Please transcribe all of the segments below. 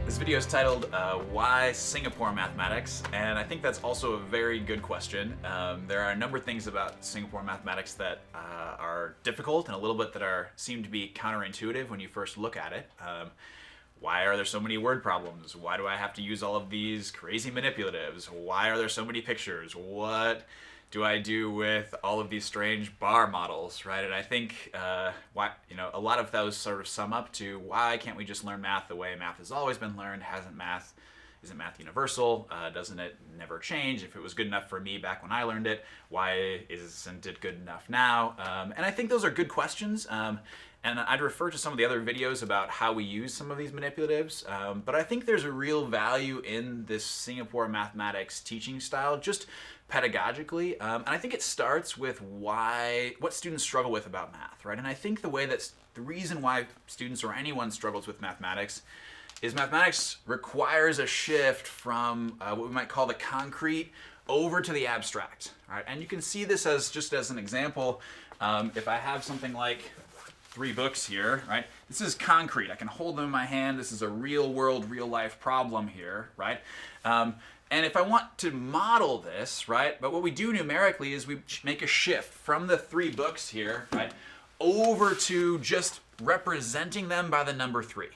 This video is titled, Why Singapore Mathematics? And I think that's also a very good question. There are a number of things about Singapore mathematics that are difficult and a little bit that seem to be counterintuitive when you first look at it. Why are there so many word problems? Why do I have to use all of these crazy manipulatives? Why are there so many pictures? What do I do with all of these strange bar models, right? And I think a lot of those sort of sum up to why can't we just learn math the way math has always been learned? Isn't math universal? Doesn't it never change? If it was good enough for me back when I learned it, why isn't it good enough now? And I think those are good questions. And I'd refer to some of the other videos about how we use some of these manipulatives. But I think there's a real value in this Singapore mathematics teaching style, just pedagogically. And I think it starts with what students struggle with about math, right? And I think the reason why students or anyone struggles with mathematics is mathematics requires a shift from what we might call the concrete over to the abstract, right? And you can see this just as an example. If I have something like 3 books here, right? This is concrete. I can hold them in my hand. This is a real world, real life problem here, right? And if I want to model this, right, but what we do numerically is we make a shift from the 3 books here, right, over to just representing them by the number 3,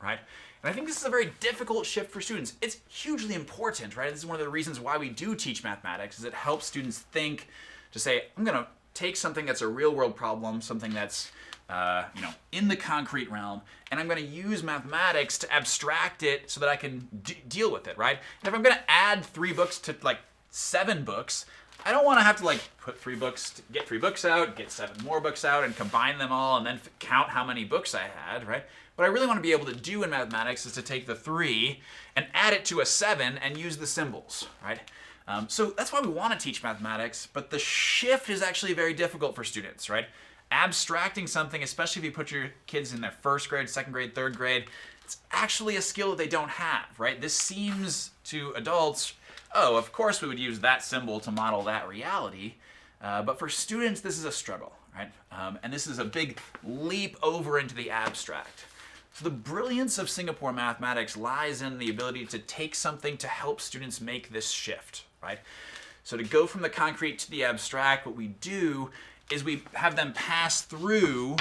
right? And I think this is a very difficult shift for students. It's hugely important, right? This is one of the reasons why we do teach mathematics, is it helps students think to say, I'm going to take something that's a real world problem, something that's in the concrete realm, and I'm going to use mathematics to abstract it so that I can deal with it, right? And if I'm going to add 3 books to 7 books, I don't want to have to put 3 books, get 3 books out, get 7 more books out, and combine them all, and then count how many books I had, right? What I really want to be able to do in mathematics is to take the 3 and add it to a 7 and use the symbols, right? So that's why we want to teach mathematics, but the shift is actually very difficult for students, right? Abstracting something, especially if you put your kids in their 1st grade, 2nd grade, 3rd grade, it's actually a skill that they don't have, right? This seems to adults, oh, of course we would use that symbol to model that reality, but for students this is a struggle, right? And this is a big leap over into the abstract. So the brilliance of Singapore mathematics lies in the ability to take something to help students make this shift, right? So to go from the concrete to the abstract, what we do is we have them pass through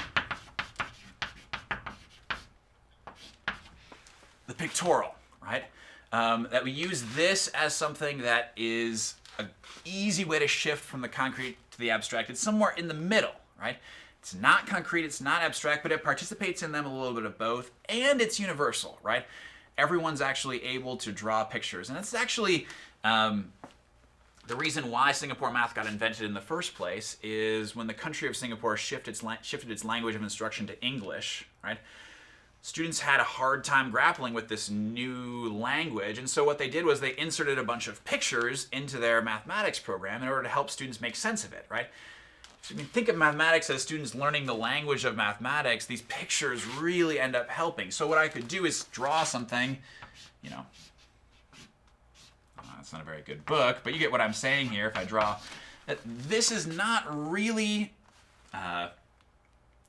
the pictorial, right? That we use this as something that is an easy way to shift from the concrete to the abstract. It's somewhere in the middle, right? It's not concrete, it's not abstract, but it participates in them a little bit of both, and it's universal, right? Everyone's actually able to draw pictures, and it's actually the reason why Singapore math got invented in the first place is when the country of Singapore shifted its language of instruction to English, right? Students had a hard time grappling with this new language, and so what they did was they inserted a bunch of pictures into their mathematics program in order to help students make sense of it, right? So, think of mathematics as students learning the language of mathematics. These pictures really end up helping. So what I could do is draw something, it's not a very good book, but you get what I'm saying here. If I draw that, this is not really,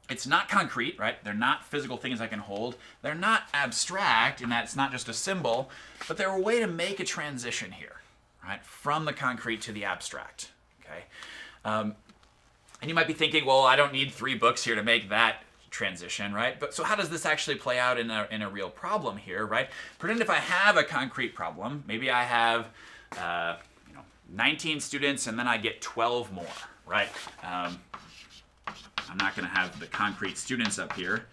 it's not concrete, right? They're not physical things I can hold. They're not abstract in that it's not just a symbol, but they're a way to make a transition here, right? From the concrete to the abstract, okay? And you might be thinking, well, I don't need 3 books here to make that transition, right? But so how does this actually play out in a real problem here, right? Pretend if I have a concrete problem, maybe I have 19 students and then I get 12 more, right? I'm not going to have the concrete students up here,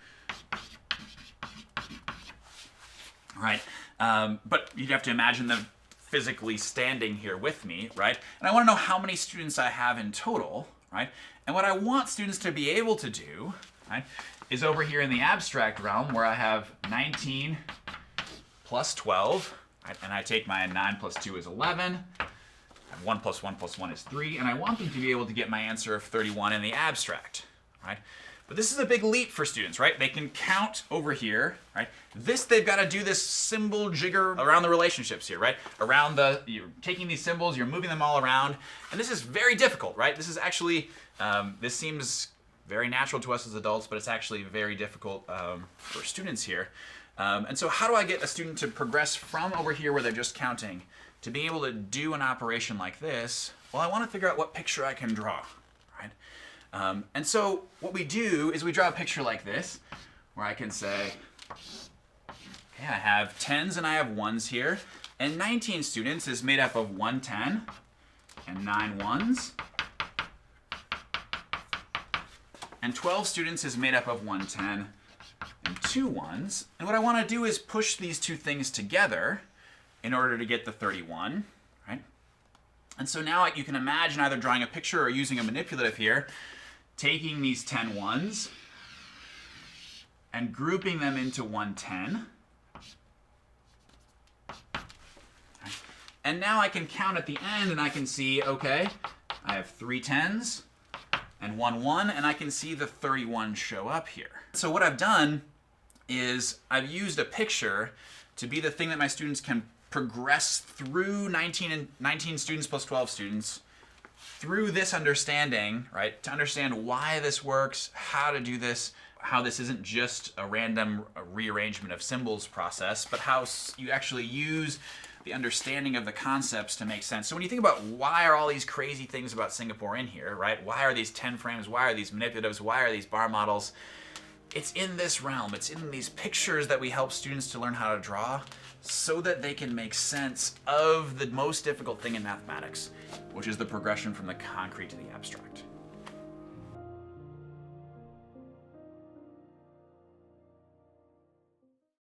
right? But you'd have to imagine them physically standing here with me, right? And I want to know how many students I have in total, right? And what I want students to be able to do, right, is over here in the abstract realm where I have 19 plus 12, right, and I take my 9 plus 2 is 11, and 1 plus 1 plus 1 is 3, and I want them to be able to get my answer of 31 in the abstract, right? But this is a big leap for students, right? They can count over here, right? They've got to do this symbol jigger around the relationships here, right? You're taking these symbols, you're moving them all around, and this is very difficult, right? This is actually, this very natural to us as adults, but it's actually very difficult for students here. And so how do I get a student to progress from over here where they're just counting to be able to do an operation like this? Well, I want to figure out what picture I can draw, right? And so what we do is we draw a picture like this, where I can say, okay, I have 10s and I have 1s here, and 19 students is made up of 1 10 and 9 1s, and 12 students is made up of 1 10 and 2 1s. And what I want to do is push these two things together in order to get the 31, right? And so now you can imagine either drawing a picture or using a manipulative here, taking these 10 1s and grouping them into 1 10. And now I can count at the end and I can see, okay, I have 3 10s and 1 1, and I can see the 31 show up here. So what I've done is I've used a picture to be the thing that my students can progress through 19 students plus 12 students through this understanding, right? To understand why this works, how to do this, how this isn't just a random rearrangement of symbols process, but how you actually use the understanding of the concepts to make sense. So when you think about why are all these crazy things about Singapore in here, right? Why are these 10 frames? Why are these manipulatives? Why are these bar models? It's in this realm. It's in these pictures that we help students to learn how to draw so that they can make sense of the most difficult thing in mathematics, which is the progression from the concrete to the abstract.